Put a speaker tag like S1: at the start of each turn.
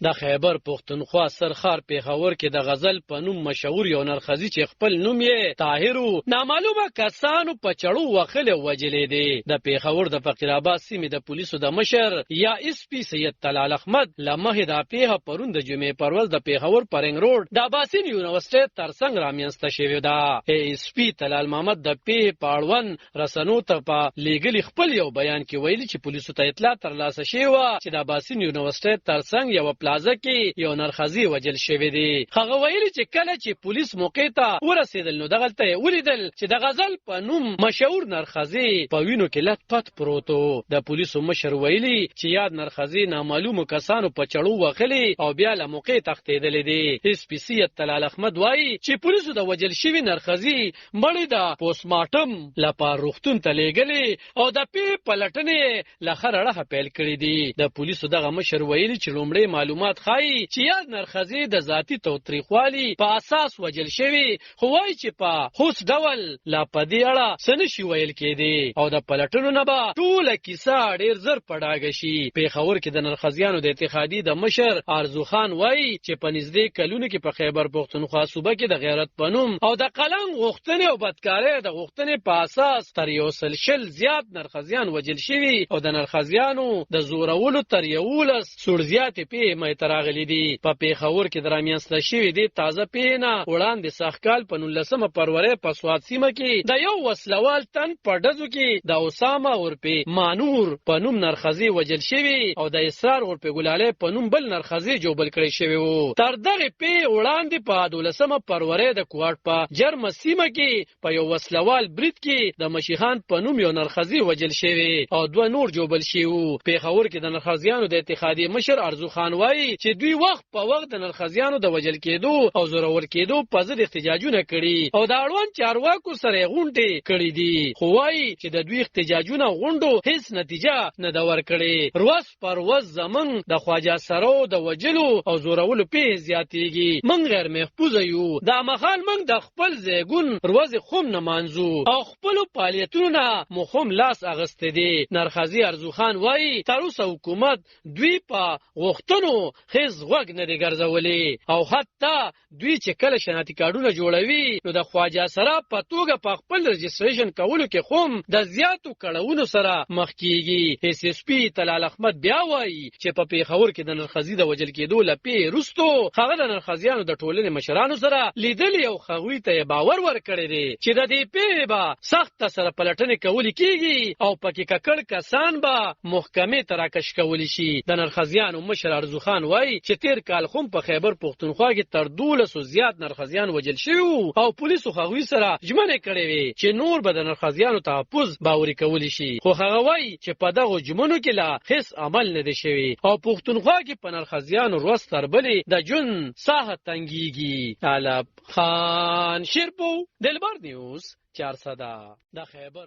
S1: د خیبر پښتونخوا سرخار پیښور کې د غزل په نوم مشهور یو نرخزي چې خپل نوم یې طاهرو نامعلومه کسانو په چړو وخلې وجلې دي. د پیښور د فقیرآباد سیمې د پولیسو د مشر یا اس پی سید طلال احمد لمه د پیښه پرون د جمعې پرورځ د پیښور پرنګ روډ د عباسین یونیورسيټي ترڅنګ رامنځته شوې ده. اس پی طلال محمد د پیښې په اړوند رسنو ته په لیګل خپل یو بیان کې ویلي چې پولیسو ته اطلاع ترلاسه شوې وه چې د عباسین یونیورسيټي ترڅنګ یو پلازه کې یو نرخزي وجل شوی دی. هغه ویلي چې کله چې پولیس موقع ته ورسېدل نو دغلته ولیدل چې د غزل په نوم مشهور نرخزي په وینو کې لت پت پروت و. د پولیسو مشر ویلي چې یاد نرخزي نامعلومو کسانو په چړو وخلي او بیا له موقع تښتېدلی دی. اس پی سید طلال احمد وایي چې پولیسو د وجل شوي نرخزي مړی د پوسټمارټم لپاره روغتون ته لیږلي او د پی پلټنې له خرړه پیل کړي دي. د پولیسو دغه مشر ویلي چې لومړی معلومات خایي چې یاد نرخزي د ذاتي توتریخوالي په اساس وجل شوی، خو وایي چې په هوڅ ډول لا په دې اړه څه نشي ویل کېدی او د پلټنو نه به ټوله کیسه ډېر زر په ډاګه شي. پیښور کې د نرخزیانو د اتحادیې د مشر ارزو خان وایي چې په نږدې کلونو کې په خیبر پښتونخوا صوبه کې د غیرت په نوم او د قلم غوښتنې او بدکارۍ د غوښتنې په اساس تر 100 زیات نرخزیان وجل شوي او د نرخزیانو د زورولو تر 11 سوړ زیاتې پیښې راغلي دي. په پیښور کې د رامنځته شوې دې تازه پیښې نه وړاندې سږکال په 19 فروری په سوات سیمه کې د یو وسلوال تن په ډزو کې د اسامه اورپي مانور په نوم نرخزي وجل شوی او د اسرار اورپي ګلاله په نوم بل نرخزي جوبل کړی شوی وو. تر دغه پیښې وړاندې په 12 فروری د کوټ په جرم سیمه کې په یو وسلوال برید کې د مشیخان په نوم یو نرخزي وجل شوی او دوه نور جوبل شوی وو. پیښور کې د نرخزیانو د اتحادیې مشر ارزو خان وایي چې دوی وخت په وخت د نرخزیانو د وجل کېدو او زورور کېدو په ضد احتجاجونه کړي او د اړوند چارواکو سره غونډې کړي دي، خو وایي چې د دوی احتجاجونه غونډو هیڅ نتیجه نه ده ورکړې. روز پر ورځ زمونږ د خواجه سرو د وجلو او زورولو پیښې زیاتېږي. موږ غیر محفوظه یو. دا مهال موږ د خپل ځایګون ورځې خوم نه مانځو او خپلو فعالیتونو نه مو خوم لاس اغستی دی. نرخزي ارزو خان وایي تر اوسه حکومت دوی په غوښتنو هیڅ غوږ نه دی ګرځولی او حتی دوی چې کله شناختی کارډونه جوړوي نو د خواجه سره په توګه په خپل رجسټریشن کولو کې خوم د زیاتو کړهونو سره مخ کیږي. اس پی طلال احمد بیا وایي چې په پیښور کې د نرخزي د وجل کېدو لپاره رستو هغه د نرخزیانو د ټولنې مشرانو سره لیدلی او هغوی ته باور ورکړی دی چې د دې پیښې به سخت سره پلټنې کول کیږي او پکې ککړ کسان به محکمې ته راکش کول شي. د نرخزیانو مشر ارزو خان وایي چې تیر کال هم په خیبر پښتونخوا کې تر 12 زیات نرخزیان وجل شوي او پولیسو هغوی سره ژمنې کړې وې چې نور به د نرخزیانو تحفظ باوري کولی شي، خو هغه وایي چې په دغو ژمنو کې لا هیڅ عمل نه دی شوی او پښتونخوا کې په نرخزیانو ورځ تر بلې د ژوند ساحه تنګیږي. طالب خان شیرپو دلبر نیوز 400 د خیبر